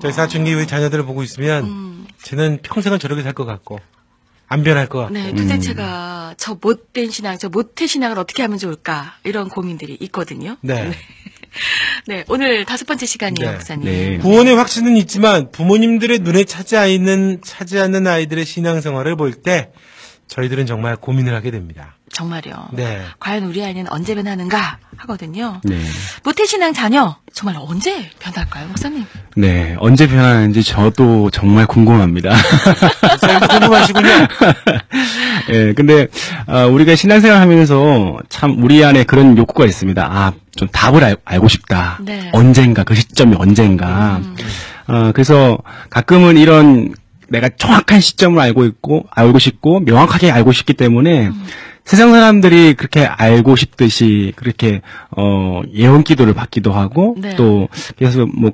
저희 사춘기 우리 자녀들을 보고 있으면 쟤는 평생은 저렇게 살 것 같고 안 변할 것 같고. 네, 도대체가 저 못된 신앙, 저 모태 신앙을 어떻게 하면 좋을까 이런 고민들이 있거든요. 네. 네, 오늘 5번째 시간이에요, 목사님. 네. 구원의 확신은 있지만 부모님들의 눈에 차지 않는 아이들의 신앙생활을 볼 때 저희들은 정말 고민을 하게 됩니다. 정말요. 네. 과연 우리 아이는 언제 변하는가 하거든요. 네. 모태신앙 자녀 정말 언제 변할까요, 목사님? 네. 언제 변하는지 저도 정말 궁금합니다. 목사님도 궁금하시군요. 예, 근데, 우리가 신앙생활 하면서 참 우리 안에 그런 욕구가 있습니다. 좀 답을 알고 싶다. 네. 언젠가, 그 시점이 언젠가. 그래서 가끔은 이런 내가 정확한 시점을 알고 싶고, 명확하게 알고 싶기 때문에, 세상 사람들이 그렇게 알고 싶듯이, 그렇게, 예언 기도를 받기도 하고, 네. 또, 그래서 뭐,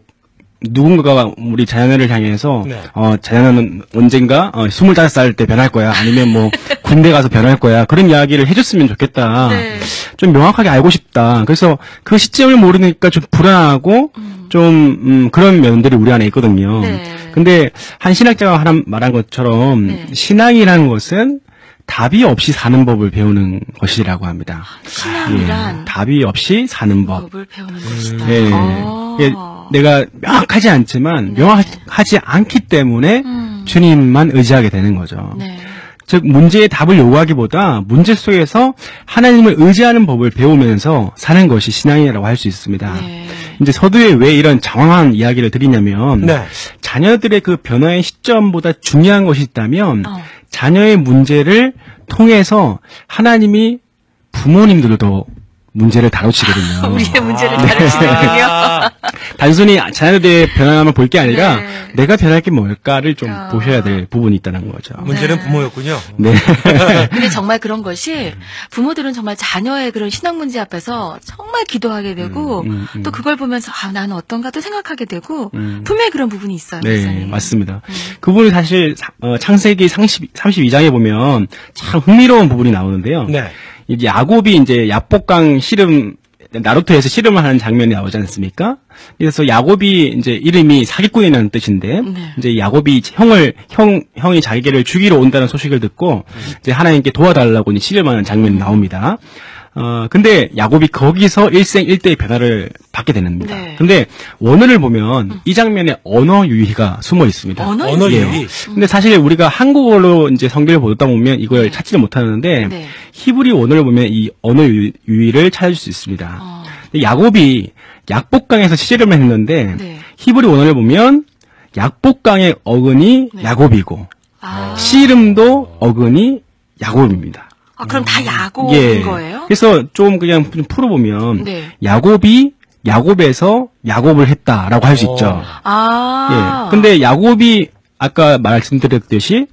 누군가가 우리 자녀를 향해서, 네. 자녀는 언젠가, 25살 때 변할 거야. 아니면 뭐, 군대 가서 변할 거야. 그런 이야기를 해줬으면 좋겠다. 네. 좀 명확하게 알고 싶다. 그래서 그 시점을 모르니까 좀 불안하고, 좀, 그런 면들이 우리 안에 있거든요. 네. 근데, 한 신학자가 말한 것처럼, 네. 신앙이라는 것은 답이 없이 사는 법을 배우는 것이라고 합니다. 신앙이란 예, 답이 없이 사는 법. 법을 배우는 것이다. 예. 예, 내가 명확하지 않지만, 네. 명확하지 않기 때문에 주님만 의지하게 되는 거죠. 네. 즉 문제의 답을 요구하기보다 문제 속에서 하나님을 의지하는 법을 배우면서 사는 것이 신앙이라고 할 수 있습니다. 네. 이제 서두에 왜 이런 장황한 이야기를 드리냐면 네. 자녀들의 그 변화의 시점보다 중요한 것이 있다면 어. 자녀의 문제를 통해서 하나님이 부모님들도 문제를 다루시거든요. 우리의 문제를 다루시는군요. 단순히 자녀들의 변화만 볼 게 아니라 네. 내가 변할 게 뭘까를 좀 보셔야 될 부분이 있다는 거죠. 문제는 부모였군요. 네. 근데 정말 그런 것이 부모들은 정말 자녀의 그런 신앙 문제 앞에서 정말 기도하게 되고 또 그걸 보면서 나는 어떤가 또 생각하게 되고 분명히 그런 부분이 있어요. 네, 목사님. 맞습니다. 그 부분이 사실 창세기 32장에 보면 참 흥미로운 부분이 나오는데요. 네. 이제 야곱이 이제 야복강 씨름 나루토에서 씨름을 하는 장면이 나오지 않습니까? 그래서 야곱이 이제 이름이 사기꾼이라는 뜻인데 네. 이제 야곱이 형이 자기를 죽이러 온다는 소식을 듣고 이제 하나님께 도와달라고 이제 씨름하는 장면이 나옵니다. 근데 야곱이 거기서 일생일대의 변화를 받게 됩니다. 네. 근데 원어를 보면 이 장면에 언어 유희가 숨어 있습니다. 언어 예. 유희. 근데 사실 우리가 한국어로 이제 성경을 보다 보면 이걸 찾지를 못하는데 네. 히브리 원어를 보면 이 언어 유희를 찾을 수 있습니다. 근데 야곱이 약복강에서 씨름을 했는데 네. 히브리 원어를 보면 약복강의 어근이 네. 야곱이고 아. 씨름도 어근이 야곱입니다. 그럼 다 야곱인 거예요? 그래서 좀 그냥 좀 풀어보면 네. 야곱이 야곱에서 야곱을 했다라고 할 수 있죠. 아. 예. 근데 야곱이 아까 말씀드렸듯이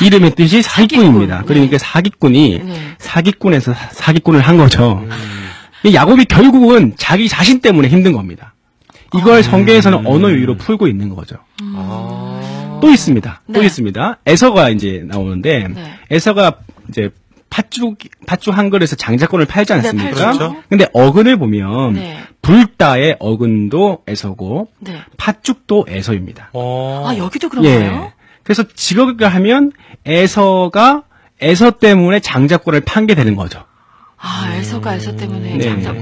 이름의 뜻이 사기꾼입니다. 사기꾼. 그러니까 네. 사기꾼이 네. 사기꾼에서 사기꾼을 한 거죠. 야곱이 결국은 자기 자신 때문에 힘든 겁니다. 이걸 성경에서는 언어 유희로 풀고 있는 거죠. 또 있습니다. 또 네. 있습니다. 에서가 이제 나오는데 네. 에서가 이제 팥죽 한 그릇에 장자권을 팔지 않습니까? 네, 팔죠. 근데 어근을 보면 네. 불다의 어근도 에서고 네. 팥죽도 에서입니다. 여기도 그런가요? 그래서 직역을 하면 에서가 에서 때문에 장자권을 판게 되는 거죠. 에서가 에서 때문에 네. 장자.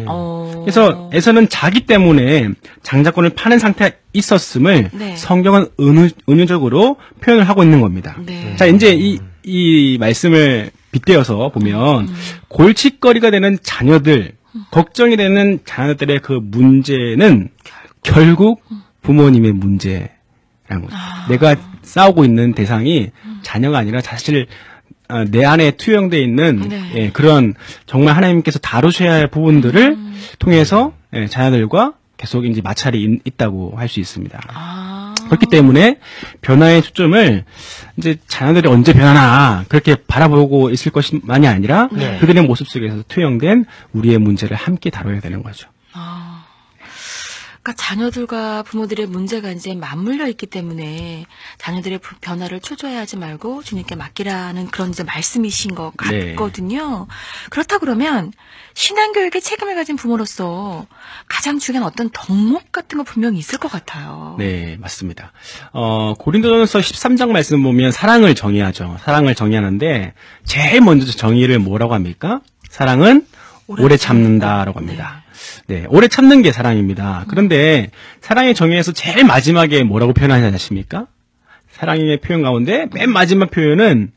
그래서 에서는 자기 때문에 장자권을 파는 상태에 있었음을 네. 성경은 은유적으로 표현을 하고 있는 겁니다. 네. 자, 이제 이 말씀을 빗대어서 보면 골칫거리가 되는 자녀들, 걱정이 되는 자녀들의 그 문제는 결국 부모님의 문제라는 거죠. 내가 싸우고 있는 대상이 자녀가 아니라 사실 내 안에 투영되어 있는 네. 예, 그런 정말 하나님께서 다루셔야 할 부분들을 통해서 예, 자녀들과 계속 이제 마찰이 있다고 할 수 있습니다. 그렇기 때문에 변화의 초점을 이제 자녀들이 언제 변하나 그렇게 바라보고 있을 것만이 아니라 네. 그들의 모습 속에서 투영된 우리의 문제를 함께 다뤄야 되는 거죠. 그러니까 자녀들과 부모들의 문제가 이제 맞물려 있기 때문에 자녀들의 변화를 초조해하지 말고 주님께 맡기라는 그런 이제 말씀이신 것 같거든요. 그렇다 그러면 신앙교육에 책임을 가진 부모로서 가장 중요한 어떤 덕목 같은 거 분명히 있을 것 같아요. 네, 맞습니다. 고린도전서 13장 말씀 보면 사랑을 정의하죠. 사랑을 정의하는데 제일 먼저 정의를 뭐라고 합니까? 사랑은 오래 참는다라고 합니다. 네, 오래 참는 게 사랑입니다. 그런데 사랑의 정의에서 제일 마지막에 뭐라고 표현하지 않습니까? 사랑의 표현 가운데 맨 마지막 표현은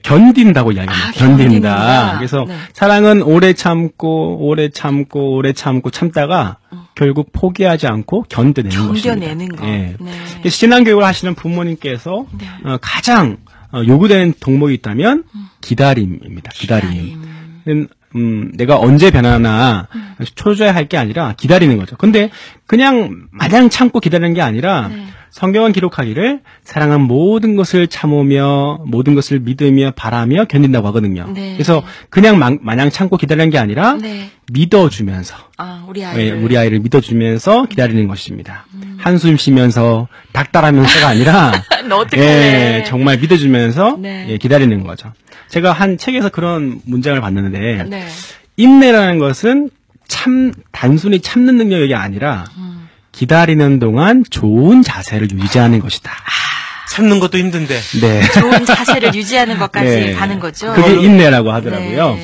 견딘다고 이야기합니다. 견딘다. 그래서 사랑은 오래 참고 오래 참고 오래 참고 참다가 결국 포기하지 않고 견뎌내는 것입니다. 거. 네. 신앙교육을 하시는 부모님께서 가장 요구되는 덕목이 있다면 기다림입니다. 기다림. 내가 언제 변하나 초조해할 게 아니라 기다리는 거죠. 근데 그냥 마냥 참고 기다리는 게 아니라 성경은 기록하기를 사랑은 모든 것을 참으며 모든 것을 믿으며 바라며 견딘다고 하거든요. 그래서 그냥 마냥 참고 기다리는 게 아니라 믿어주면서 우리 아이를. 우리 아이를 믿어주면서 기다리는 것입니다. 한숨 쉬면서 닥달하면서가 아니라 너 어떻게 해? 정말 믿어주면서 기다리는 거죠. 제가 한 책에서 그런 문장을 봤는데 인내라는 것은 단순히 참는 능력이 아니라 기다리는 동안 좋은 자세를 유지하는 것이다. 참는 것도 힘든데. 네. 좋은 자세를 유지하는 것까지 가는 거죠. 그게 인내라고 하더라고요.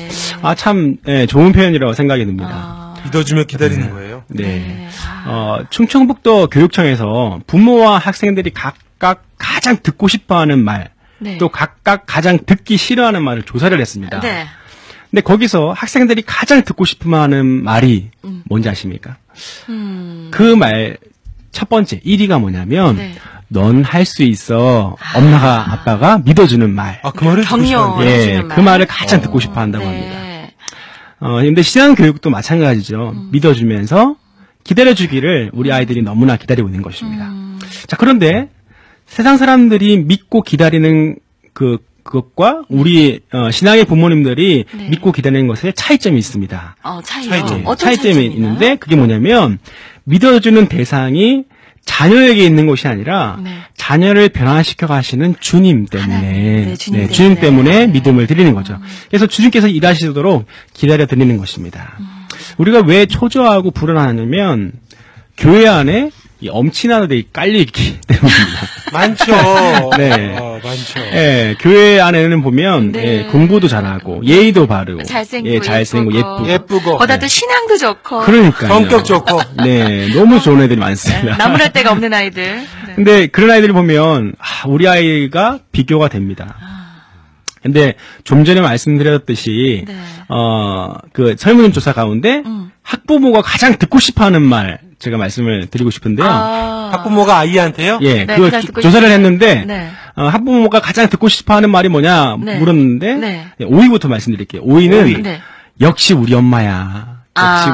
참 좋은 표현이라고 생각이 듭니다. 믿어주며 기다리는 거예요. 네. 충청북도 교육청에서 부모와 학생들이 각각 가장 듣고 싶어하는 말, 또 각각 가장 듣기 싫어하는 말을 조사를 했습니다. 근데 거기서 학생들이 가장 듣고 싶어하는 말이 뭔지 아십니까? 그 말 첫 번째 1위가 뭐냐면 넌 할 수 있어. 엄마가 아빠가 믿어주는 말. 그 말을 격려해주는 말. 그 말을 가장 듣고 싶어 한다고 합니다. 근데 신앙 교육도 마찬가지죠. 믿어주면서 기다려주기를 우리 아이들이 너무나 기다리고 있는 것입니다. 자, 그런데 세상 사람들이 믿고 기다리는 그것과 우리 신앙의 부모님들이 믿고 기다리는 것에 차이점이 있습니다. 차이점이 있는데 그게 뭐냐면 믿어주는 대상이 자녀에게 있는 것이 아니라 자녀를 변화시켜 가시는 주님 때문에 주님 때문에 믿음을 드리는 거죠. 그래서 주님께서 일하시도록 기다려 드리는 것입니다. 우리가 왜 초조하고 불안하냐면 교회 안에 이 엄친아들이 깔려있기 때문입니다. 많죠. 많죠. 교회 안에는 보면 공부도 잘하고 예의도 바르고 잘생기고 예쁘고 보다도 신앙도 좋고 그러니까요. 성격 좋고 너무 좋은 애들이 많습니다. 나무랄 데가 없는 아이들. 근데 그런 아이들을 보면 우리 아이가 비교가 됩니다. 근데 좀 전에 말씀드렸듯이 그 설문조사 조사 가운데 학부모가 가장 듣고 싶어하는 말 제가 말씀을 드리고 싶은데요. 학부모가 아이한테요? 그걸 조사를 했는데 학부모가 가장 듣고 싶어하는 말이 뭐냐 물었는데 5위부터 말씀드릴게요. 5위는 역시 우리 엄마야. 역시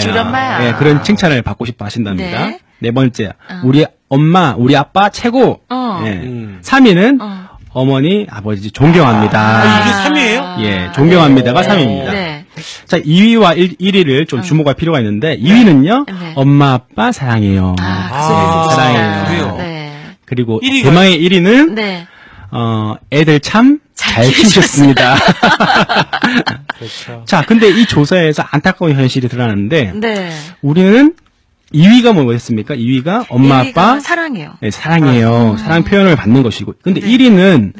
우리 엄마야. 그런 칭찬을 받고 싶어 하신답니다. 네 번째, 우리 엄마, 우리 아빠 최고. 3위는 어머니, 아버지 존경합니다. 이게 3위예요? 존경합니다가 3위입니다. 자, 2위와 1위를 좀 주목할 필요가 있는데 2위는요. 엄마, 아빠 사랑해요. 사랑해요. 그리고 대망의 1위는 애들 참 잘 키우셨습니다. 그렇죠. 자, 근데 이 조사에서 안타까운 현실이 드러나는데 우리는 2위가 뭐였습니까? 2위가 엄마, 아빠 사랑해요. 사랑해요. 사랑 표현을 받는 것이고. 근데 1위는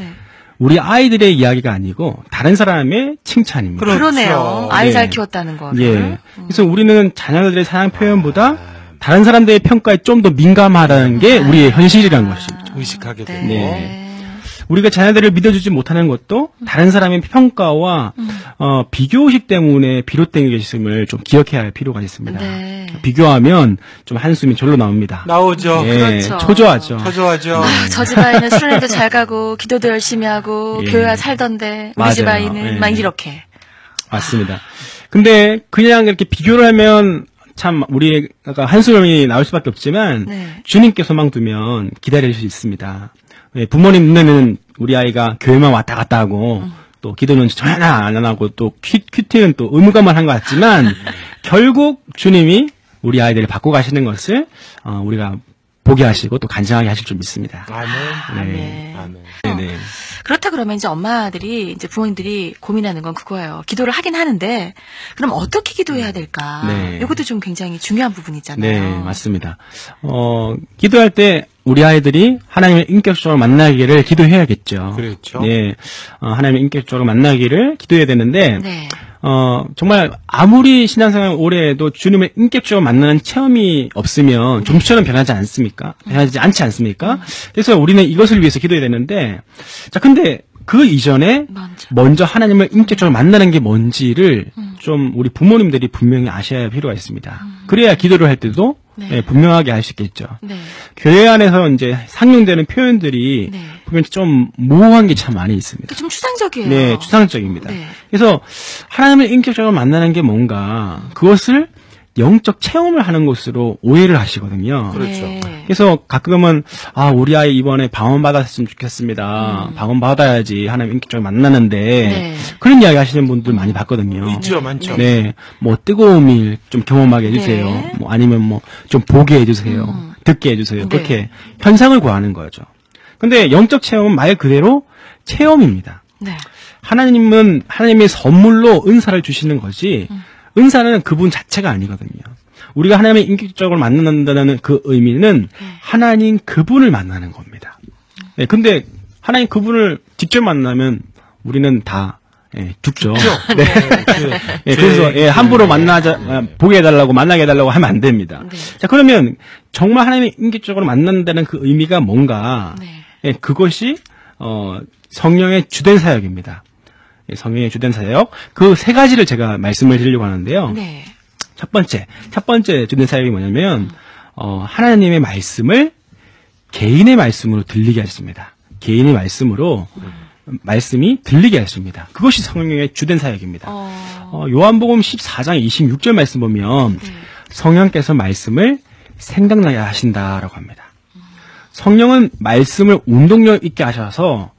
우리 아이들의 이야기가 아니고 다른 사람의 칭찬입니다. 그러네요. 아이 잘 키웠다는 거. 그래서 우리는 자녀들의 사랑 표현보다 다른 사람들의 평가에 좀 더 민감하다는 게 우리의 현실이라는 것이죠. 의식하게 되고. 우리가 자녀들을 믿어주지 못하는 것도 다른 사람의 평가와 비교의식 때문에 비롯된 것임을 좀 기억해야 할 필요가 있습니다. 비교하면 좀 한숨이 절로 나옵니다. 나오죠. 그렇죠. 초조하죠. 저 집 아이는 수련회도 잘 가고 기도도 열심히 하고 교회가 살던데 우리 집 아이는 막 이렇게. 맞습니다. 근데 그냥 이렇게 비교를 하면 참 우리가 한숨이 나올 수밖에 없지만 주님께 소망 두면 기다릴 수 있습니다. 부모님 눈에는 우리 아이가 교회만 왔다 갔다 하고 또 기도는 전혀 안 하고 또 큐티는 또 의무감만 한 것 같지만 결국 주님이 우리 아이들을 바꿔가시는 것을 우리가 보게 하시고 또 간증하게 하실 줄 믿습니다. 아멘. 네. 아멘. 네네. 그렇다 그러면 이제 엄마들이 이제 부모님들이 고민하는 건 그거예요. 기도를 하긴 하는데 그럼 어떻게 기도해야 될까? 네. 이것도 좀 굉장히 중요한 부분이잖아요. 네, 맞습니다. 기도할 때 우리 아이들이 하나님을 인격적으로 만나기를 기도해야겠죠. 그렇죠. 네, 하나님을 인격적으로 만나기를 기도해야 되는데, 네. 정말 아무리 신앙생활 오래 해도 주님을 인격적으로 만나는 체험이 없으면 좀처럼 변하지 않습니까? 변하지 않지 않습니까? 그래서 우리는 이것을 위해서 기도해야 되는데, 자, 근데 그 이전에 먼저 하나님을 인격적으로 만나는 게 뭔지를 좀 우리 부모님들이 분명히 아셔야 할 필요가 있습니다. 그래야 기도를 할 때도 네. 분명하게 할 수 있겠죠. 네. 교회 안에서 이제 상용되는 표현들이 네. 보면 좀 모호한 게 참 많이 있습니다. 좀 추상적이에요. 네, 추상적입니다. 네. 그래서 하나님을 인격적으로 만나는 게 뭔가 그것을 영적 체험을 하는 것으로 오해를 하시거든요. 그렇죠. 네. 그래서 가끔은 우리 아이 이번에 방언 받았으면 좋겠습니다. 방언 받아야지 하나님 인격적으로 만나는데 네. 그런 이야기 하시는 분들 많이 봤거든요. 있죠, 많죠. 네, 뭐 뜨거움을 좀 경험하게 해주세요. 네. 뭐 아니면 뭐 좀 보게 해주세요. 듣게 해주세요. 네. 그렇게 현상을 구하는 거죠. 근데 영적 체험은 말 그대로 체험입니다. 네. 하나님은 하나님의 선물로 은사를 주시는 거지 은사는 그분 자체가 아니거든요. 우리가 하나님을 인격적으로 만난다는 그 의미는 하나님 그분을 만나는 겁니다. 네, 근데 하나님 그분을 직접 만나면 우리는 다 죽죠. 네. 네, 그래서 함부로 보게 해달라고 만나게 해달라고 하면 안 됩니다. 네. 자, 그러면 정말 하나님을 인격적으로 만난다는 그 의미가 뭔가? 네. 그것이 성령의 주된 사역입니다. 성령의 주된 사역. 그 세 가지를 제가 말씀을 드리려고 하는데요. 네. 첫 번째 주된 사역이 뭐냐면 하나님의 말씀을 개인의 말씀으로 들리게 하십니다. 개인의 말씀으로 말씀이 들리게 하십니다. 그것이 성령의 주된 사역입니다. 요한복음 14장 26절 말씀 보면 성령께서 말씀을 생각나게 하신다라고 합니다. 성령은 말씀을 운동력 있게 하셔서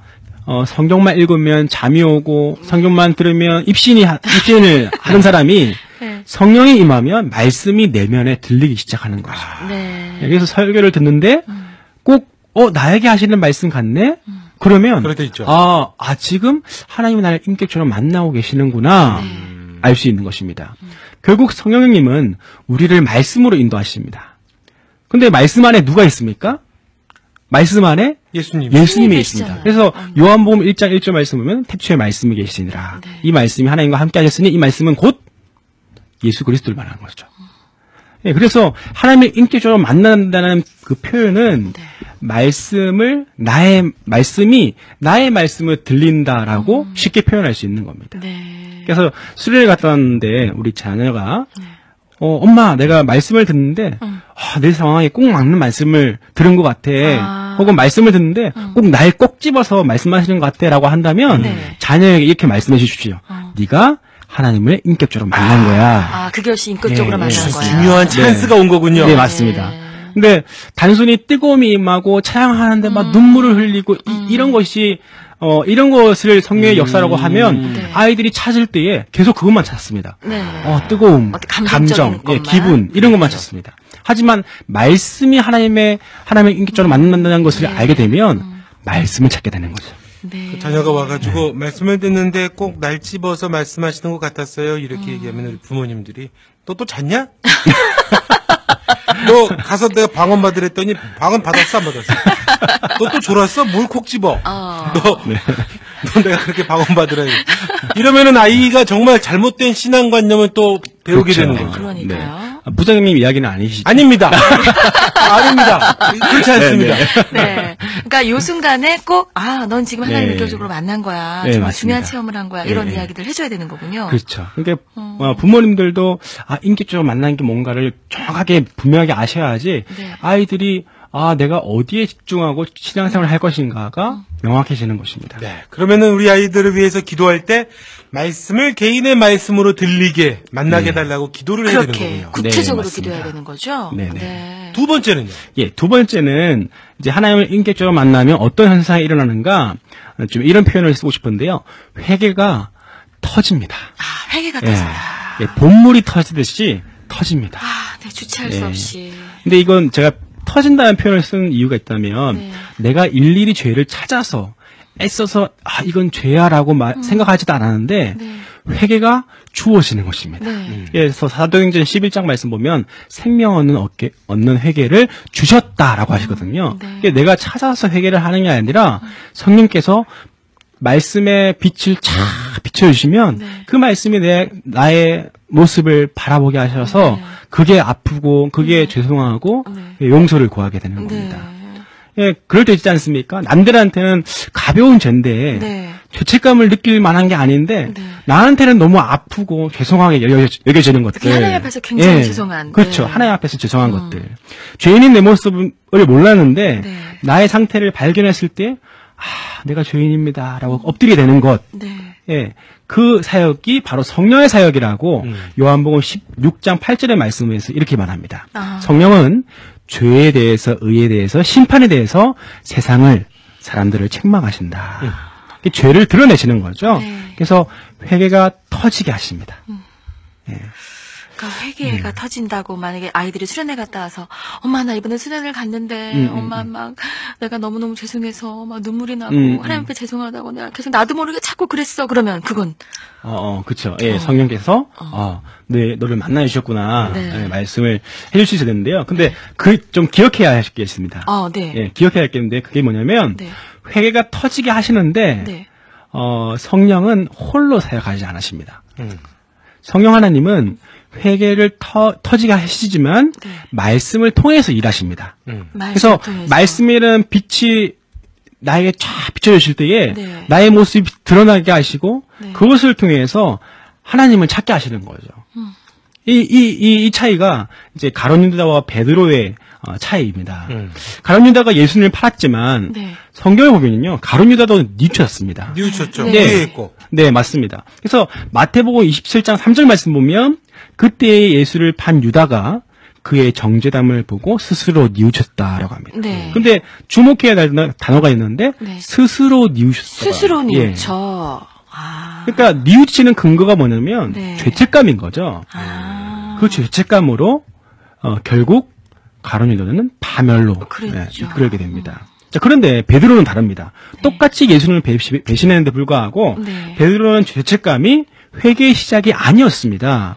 성경만 읽으면 잠이 오고 성경만 들으면 입신을 하는 사람이 네. 성령이 임하면 말씀이 내면에 들리기 시작하는 거죠. 네. 그래서 설교를 듣는데 꼭 나에게 하시는 말씀 같네? 그러면 그럴 때 있죠. 지금 하나님이 나를 인격적으로 만나고 계시는구나 알 수 있는 것입니다. 결국 성령님은 우리를 말씀으로 인도하십니다. 근데 말씀 안에 누가 있습니까? 말씀 안에 예수님이 있습니다. 계시잖아요. 그래서 요한복음 1장 1절 말씀 보면 태초에 말씀이 계시니라. 네. 이 말씀이 하나님과 함께 하셨으니 이 말씀은 곧 예수 그리스도를 말하는 거죠. 네, 그래서 하나님을 인격적으로 만난다는 그 표현은 나의 말씀을 들린다라고 쉽게 표현할 수 있는 겁니다. 네. 그래서 수련회 갔다 왔는데 우리 자녀가 엄마 내가 말씀을 듣는데 내 상황에 꼭 맞는 말씀을 들은 것 같아. 혹은 말씀을 듣는데 꼭 날 꼭 집어서 말씀하시는 것 같아 라고 한다면 자녀에게 이렇게 말씀해 주십시오. 네가 하나님을 인격적으로 만난 거야. 그것이 인격적으로 만난 거야. 중요한 찬스가 온 거군요. 네, 맞습니다. 근데 단순히 뜨거움이 임하고 찬양하는데 막 눈물을 흘리고 이런 것이 이런 것을 성령의 역사라고 하면 아이들이 찾을 때에 계속 그것만 찾습니다. 네. 뜨거움, 감정, 기분 이런 것만 찾습니다. 하지만 말씀이 하나님을 인격적으로 만난다는 것을 알게 되면 말씀을 찾게 되는 거죠. 네. 자녀가 와가지고 말씀을 듣는데 꼭 날 집어서 말씀하시는 것 같았어요. 이렇게 얘기하면 우리 부모님들이 너 또 잤냐? 너 가서 내가 방언 받으랬더니 방언 받았어 안 받았어? 너 또 졸았어? 뭘 콕 집어? 너 내가 그렇게 방언 받으라. 이러면은 아이가 정말 잘못된 신앙관념을 또 배우게 그렇죠. 되는 거죠. 그러니까요. 부장님 이야기는 아니시죠? 아닙니다. 아닙니다. 그렇지 않습니다. 네. 그러니까 요 순간에 꼭, 넌 지금 하나님 인격적으로 만난 거야. 네, 정말 맞습니다. 중요한 체험을 한 거야. 이런 이야기들 해줘야 되는 거군요. 그렇죠. 그러니까 부모님들도 인격적으로 만나는 게 뭔가를 정확하게 분명하게 아셔야지 아이들이 내가 어디에 집중하고 신앙생활을 할 것인가가 명확해지는 것입니다. 네. 그러면은 우리 아이들을 위해서 기도할 때 말씀을 개인의 말씀으로 들리게 만나게 해달라고 기도를 해야 되는 그렇게 거군요. 구체적으로 네, 맞습니다. 기도해야 되는 거죠. 네네. 두 번째는요? 두 번째는 이제 하나님을 인격적으로 만나면 어떤 현상이 일어나는가 좀 이런 표현을 쓰고 싶은데요. 회개가 터집니다. 회개가 터진다. 본물이 터지듯이 터집니다. 네, 주체할 수 없이. 근데 이건 제가 터진다는 표현을 쓴 이유가 있다면 네. 내가 일일이 죄를 찾아서 애써서 이건 죄야라고 생각하지도 않았는데 네. 회개가 주어지는 것입니다. 네. 그래서 사도행전 11장 말씀 보면 생명 얻는 회개를 주셨다라고 하시거든요. 네. 그러니까 내가 찾아서 회개를 하는 게 아니라 성령께서 말씀의 빛을 쫙 비춰주시면 네. 그 말씀이 나의 모습을 바라보게 하셔서 네. 그게 아프고 그게 죄송하고 네. 용서를 구하게 되는 네. 겁니다. 예, 그럴 때 있지 않습니까? 남들한테는 가벼운 죄인데 네. 죄책감을 느낄 만한 게 아닌데 네. 나한테는 너무 아프고 죄송하게 여겨지는 것들. 특히 하나님 앞에서 굉장히 죄송한. 그렇죠. 네. 하나님 앞에서 죄송한 것들. 죄인인 내 모습을 몰랐는데 네. 나의 상태를 발견했을 때 내가 죄인입니다라고 엎드리게 되는 것. 네. 예. 그 사역이 바로 성령의 사역이라고 요한복음 16장 8절의 말씀에서 이렇게 말합니다. 성령은 죄에 대해서, 의에 대해서, 심판에 대해서 사람들을 책망하신다. 죄를 드러내시는 거죠. 네. 그래서 회개가 터지게 하십니다. 예. 그러니까 회개가 터진다고 만약에 아이들이 수련회 갔다 와서 엄마 나 이번에 수련회를 갔는데 엄마 막 내가 너무너무 죄송해서 막 눈물이 나고 하나님 앞에 죄송하다고 내가 계속 나도 모르게 자꾸 그랬어. 그러면 그건 그쵸. 예, 성령께서 네, 너를 만나 주셨구나. 네. 예, 말씀을 해 주셔야 되는데요. 근데 좀 기억해야 할 게 있습니다. 네. 예, 기억해야 할 게 있는데 그게 뭐냐면 네. 회개가 터지게 하시는데 네. 성령은 홀로 사역하지 않으십니다. 성령 하나님은 회개를 터지게 하시지만 네. 말씀을 통해서 일하십니다. 그래서 통해서. 말씀이라는 빛이 나에게 쫙 비춰주실 때에 네. 나의 모습이 드러나게 하시고 네. 그것을 통해서 하나님을 찾게 하시는 거죠. 이 차이가 이제 가룟 유다와 베드로의 차이입니다. 가룟 유다가 예수님을 팔았지만 네. 성경에 보면요 가룟 유다도 뉘우쳤습니다. 뉘우쳤죠. 네. 네. 있고. 네, 맞습니다. 그래서 마태복음 27장 3절 말씀 보면 그때 예수를 판 유다가 그의 정죄담을 보고 스스로 뉘우쳤다라고 합니다. 네. 근데 주목해야 할 단어가 있는데 네. 스스로 뉘우쳤다. 스스로 예. 뉘우쳐. 그러니까 뉘우치는 근거가 뭐냐면 네. 죄책감인 거죠. 그 죄책감으로 결국 가룟 유다는 파멸로 이끌게 됩니다. 자, 그런데 베드로는 다릅니다. 네. 똑같이 예수님을 배신했는데 불구하고 네. 베드로는 죄책감이 회개의 시작이 아니었습니다.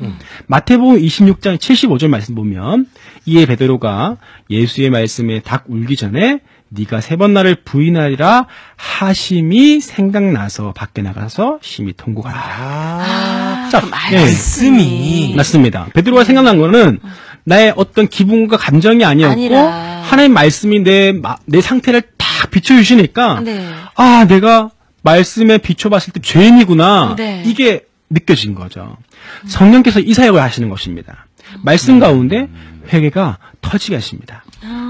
마태복음 26장 75절 말씀 보면 이에 베드로가 예수의 말씀에 닭 울기 전에 네가 3번 나를 부인하리라 하심이 생각나서 밖에 나가서 심히 통곡한다. 자, 그 말씀이 맞습니다. 베드로가 생각난 거는 나의 어떤 기분과 감정이 아니었고 하나님 말씀이 내 상태를 딱 비춰주시니까 네. 내가 말씀에 비춰봤을 때 죄인이구나. 네. 이게 느껴진 거죠. 성령께서 이 사역을 하시는 것입니다. 말씀 가운데 회개가 터지게 하십니다.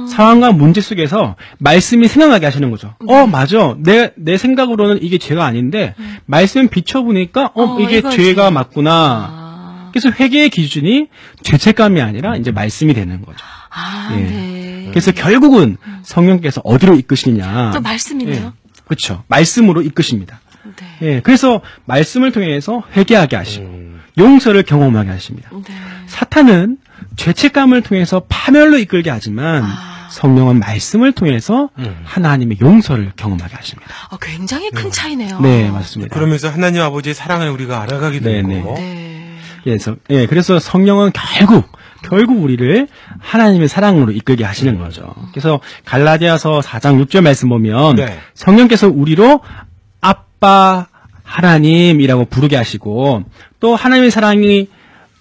상황과 문제 속에서 말씀이 생각나게 하시는 거죠. 맞아. 내 생각으로는 이게 죄가 아닌데 말씀 비춰보니까 이게 죄가 맞구나. 그래서 회개의 기준이 죄책감이 아니라 이제 말씀이 되는 거죠. 네. 그래서 결국은 성령께서 어디로 이끄시느냐. 또 말씀이네요. 그렇죠. 말씀으로 이끄십니다. 네. 예, 그래서 말씀을 통해서 회개하게 하시고 용서를 경험하게 하십니다. 네. 사탄은 죄책감을 통해서 파멸로 이끌게 하지만 성령은 말씀을 통해서 하나님의 용서를 경험하게 하십니다. 굉장히 큰 차이네요. 네, 맞습니다. 그러면서 하나님 아버지의 사랑을 우리가 알아가게 되고. 네. 그래서 성령은 결국 우리를 하나님의 사랑으로 이끌게 하시는 거죠. 그래서 갈라디아서 4장 6절 말씀 보면 성령께서 우리로 아빠 하나님이라고 부르게 하시고 또 하나님의 사랑이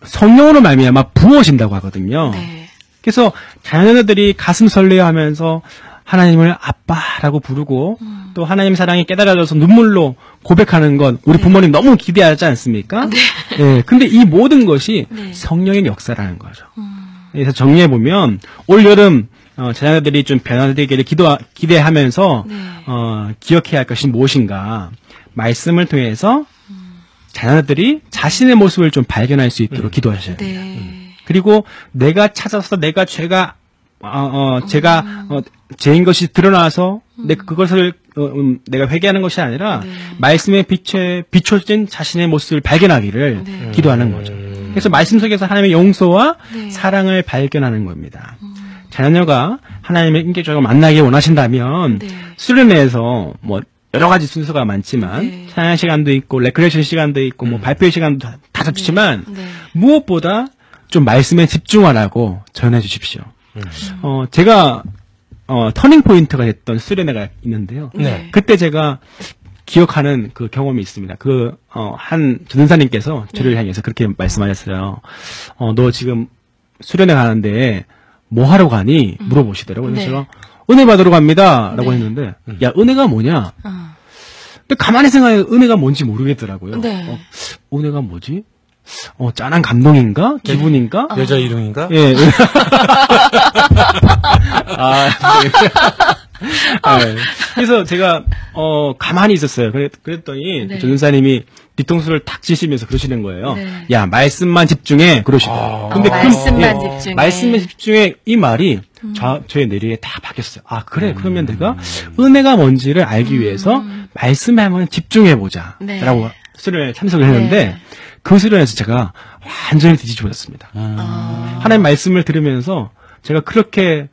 성령으로 말미암아 부어진다고 하거든요. 네. 그래서 자녀들이 가슴 설레어하면서 하나님을 아빠라고 부르고 또 하나님 사랑이 깨달아져서 눈물로 고백하는 건 우리 부모님 너무 기대하지 않습니까? 네. 근데 이 모든 것이 성령의 역사라는 거죠. 그래서 정리해 보면 올 여름 자녀들이 좀 변화되기를 기대하면서 기억해야 할 것이 무엇인가? 말씀을 통해서 자녀들이 자신의 모습을 좀 발견할 수 있도록 기도하셔야 돼요. 그리고 내가 찾아서 내가 제가 죄인 것이 드러나서 그것을 내가 회개하는 것이 아니라 말씀에 비춰진 자신의 모습을 발견하기를 기도하는 거죠. 그래서 말씀 속에서 하나님의 용서와 네. 사랑을 발견하는 겁니다. 자녀가 하나님의 인격적으로 만나기 원하신다면 네. 수련회에서 뭐 여러 가지 순서가 많지만 네. 찬양 시간도 있고 레크레이션 시간도 있고 뭐 발표 시간도 다 좋지만 네. 무엇보다 좀 말씀에 집중하라고 전해 주십시오. 제가 터닝 포인트가 됐던 수련회가 있는데요. 네. 그때 제가 기억하는 그 경험이 있습니다. 한 전도사님께서 저를 향해서 그렇게 말씀하셨어요. 너 지금 수련회 가는데 뭐 하러 가니? 물어보시더라고요. 그래서 네. 제가 은혜 받으러 갑니다. 라고 네. 했는데, 야, 은혜가 뭐냐? 어. 근데 가만히 생각해 은혜가 뭔지 모르겠더라고요. 네. 은혜가 뭐지? 짠한 감동인가? 기분인가? 여자 이름인가? 예. 네. 그래서 제가 가만히 있었어요. 그랬더니 네. 전도사님이 뒤통수를 탁 치시면서 그러시는 거예요. 네. 야, 말씀만 집중해. 그러시더라고요. 근데 말씀만 집중해. 말씀에 집중해 이 말이 저의 뇌리에 다 박혔어요. 아, 그래. 그러면 내가 은혜가 뭔지를 알기 위해서 말씀에 한번 집중해 보자. 네. 라고 수련회에 참석을 했는데 네. 그 수련회에서 제가 완전히 뒤집어졌습니다. 하나님 말씀을 들으면서 제가 그렇게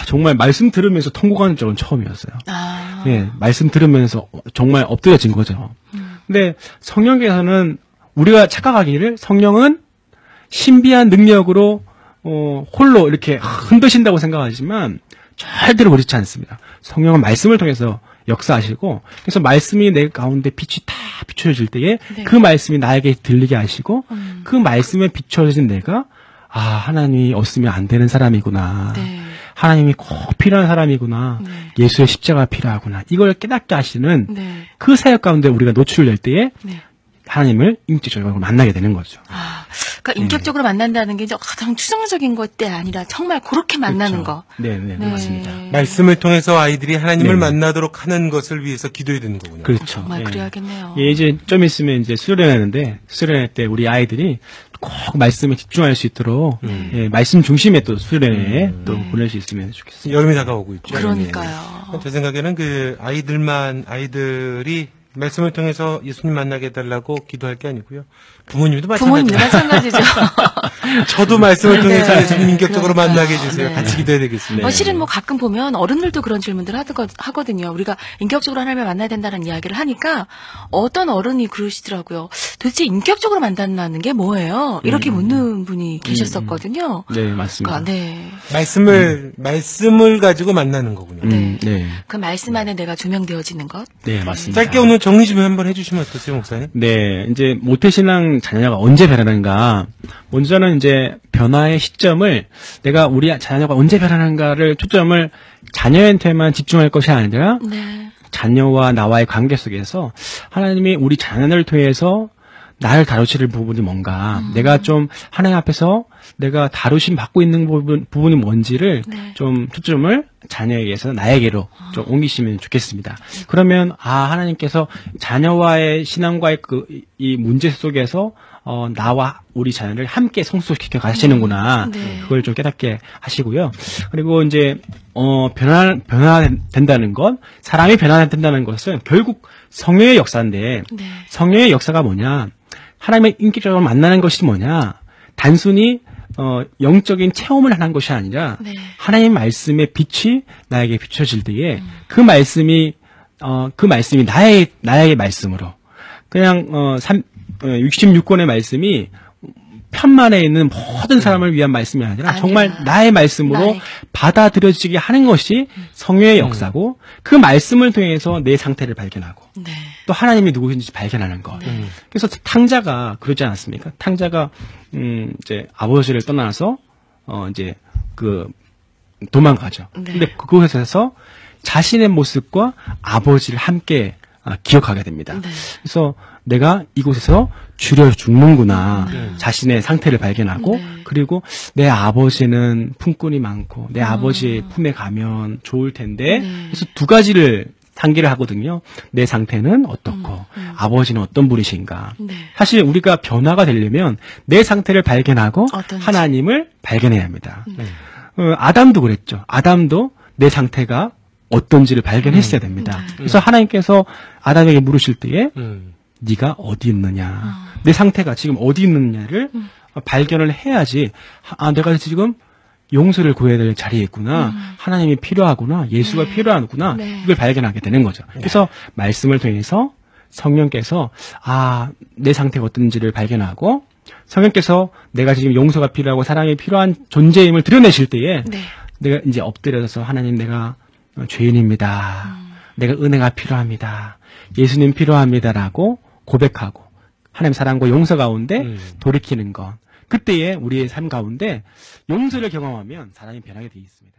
정말 말씀 들으면서 통곡하는 적은 처음이었어요. 예, 말씀 들으면서 정말 엎드려진 거죠. 근데 성령께서는 우리가 착각하기를 성령은 신비한 능력으로 홀로 이렇게 흔드신다고 생각하지만 절대로 그렇지 않습니다. 성령은 말씀을 통해서 역사하시고 그래서 말씀이 내 가운데 빛이 다 비춰질 때에 네. 그 말씀이 나에게 들리게 하시고 그 말씀에 비춰진 내가 하나님이 없으면 안 되는 사람이구나. 네. 하나님이 꼭 필요한 사람이구나. 네. 예수의 십자가가 필요하구나. 이걸 깨닫게 하시는 네. 그 사역 가운데 우리가 노출될 때에 네. 하나님을 인격적으로 만나게 되는 거죠. 그러니까 인격적으로 만난다는 게 이제 가장 추상적인 것이 아니라 정말 그렇게 만나는 거. 네, 맞습니다. 말씀을 통해서 아이들이 하나님을 네. 만나도록 하는 것을 위해서 기도해야 되는 거군요. 그렇죠. 정말 그래야겠네요. 예, 이제 좀 있으면 이제 수련회하는데 수련회 때 우리 아이들이 꼭 말씀에 집중할 수 있도록 예, 말씀 중심의 또 수련회에 또 보낼 수 있으면 좋겠습니다. 여름이 다가오고 있죠. 그러니까요. 제 생각에는 아이들이 말씀을 통해서 예수님 만나게 해달라고 기도할 게 아니고요. 부모님도 부모님도 마찬가지죠. 마찬가지죠. 저도 말씀을 통해서 네. 예수님 인격적으로 그러니까. 만나게 해주세요. 네. 같이 기도해야 되겠습니다. 실은 뭐 가끔 보면 어른들도 그런 질문들을 하거든요. 우리가 인격적으로 하나님을 만나야 된다는 이야기를 하니까 어떤 어른이 그러시더라고요. 도대체 인격적으로 만난다는 게 뭐예요? 이렇게 묻는 분이 계셨었거든요. 네, 맞습니다. 그러니까, 네. 말씀을 가지고 만나는 거군요. 네. 네. 그 말씀 안에 내가 조명되어지는 것. 네, 맞습니다. 짧게 오늘 정리 좀 한번 해주시면 어떠세요, 목사님? 네, 이제 모태신앙 자녀가 언제 변하는가? 먼저는 이제 변화의 시점을 내가 우리 자녀가 언제 변하는가를 초점을 자녀한테만 집중할 것이 아니라 네. 자녀와 나와의 관계 속에서 하나님이 우리 자녀를 통해서 나를 다루실 부분이 뭔가, 내가 좀 하나님 앞에서 내가 다루심 받고 있는 부분이 뭔지를 네. 좀 초점을 자녀에게서 나에게로 좀 옮기시면 좋겠습니다. 그러면 하나님께서 자녀와의 신앙과의 이 문제 속에서 나와 우리 자녀를 함께 성숙시켜 가시는구나. 네. 그걸 좀 깨닫게 하시고요. 그리고 이제 변화된다는 것, 사람이 변화된다는 것은 결국 성령의 역사인데, 네. 성령의 역사가 뭐냐? 하나님의 인격적으로 만나는 것이 뭐냐? 단순히 영적인 체험을 하는 것이 아니라 네. 하나님 말씀의 빛이 나에게 비춰질 때에 그 말씀이 나의 말씀으로 그냥 66권의 말씀이 편만에 있는 모든 사람을 위한 말씀이 아니라 정말 나의 말씀으로 받아들여지게 하는 것이 성령의 역사고 그 말씀을 통해서 내 상태를 발견하고 네. 또 하나님이 누구신지 발견하는 것. 그래서 탕자가 그러지 않았습니까? 탕자가 이제 아버지를 떠나서 이제 도망가죠. 네. 근데 그곳에서 자신의 모습과 아버지를 함께 기억하게 됩니다. 네. 그래서 내가 이곳에서 줄여 죽는구나. 자신의 상태를 발견하고, 네. 그리고 내 아버지는 품꾼이 많고, 내 아버지의 품에 가면 좋을 텐데, 네. 그래서 두 가지를 상기를 하거든요. 내 상태는 어떻고, 아버지는 어떤 분이신가. 네. 사실 우리가 변화가 되려면 내 상태를 발견하고, 어떤지. 하나님을 발견해야 합니다. 아담도 그랬죠. 아담도 내 상태가 어떤지를 발견했어야 됩니다. 그래서 하나님께서 아담에게 물으실 때에 네가 어디 있느냐, 내 상태가 지금 어디 있느냐를 발견을 해야지. 아, 내가 지금 용서를 구해야 될 자리에 있구나. 하나님이 필요하구나. 예수가 네. 필요하구나. 네. 이걸 발견하게 되는 거죠. 그래서 말씀을 통해서 성령께서 내 상태가 어떤지를 발견하고 성령께서 내가 지금 용서가 필요하고 사랑이 필요한 존재임을 드러내실 때에 네. 내가 이제 엎드려서 하나님 내가 죄인입니다. 내가 은혜가 필요합니다. 예수님 필요합니다라고 고백하고 하나님 사랑과 용서 가운데 돌이키는 것. 그때에 우리의 삶 가운데 용서를 경험하면 사람이 변하게 되어 있습니다.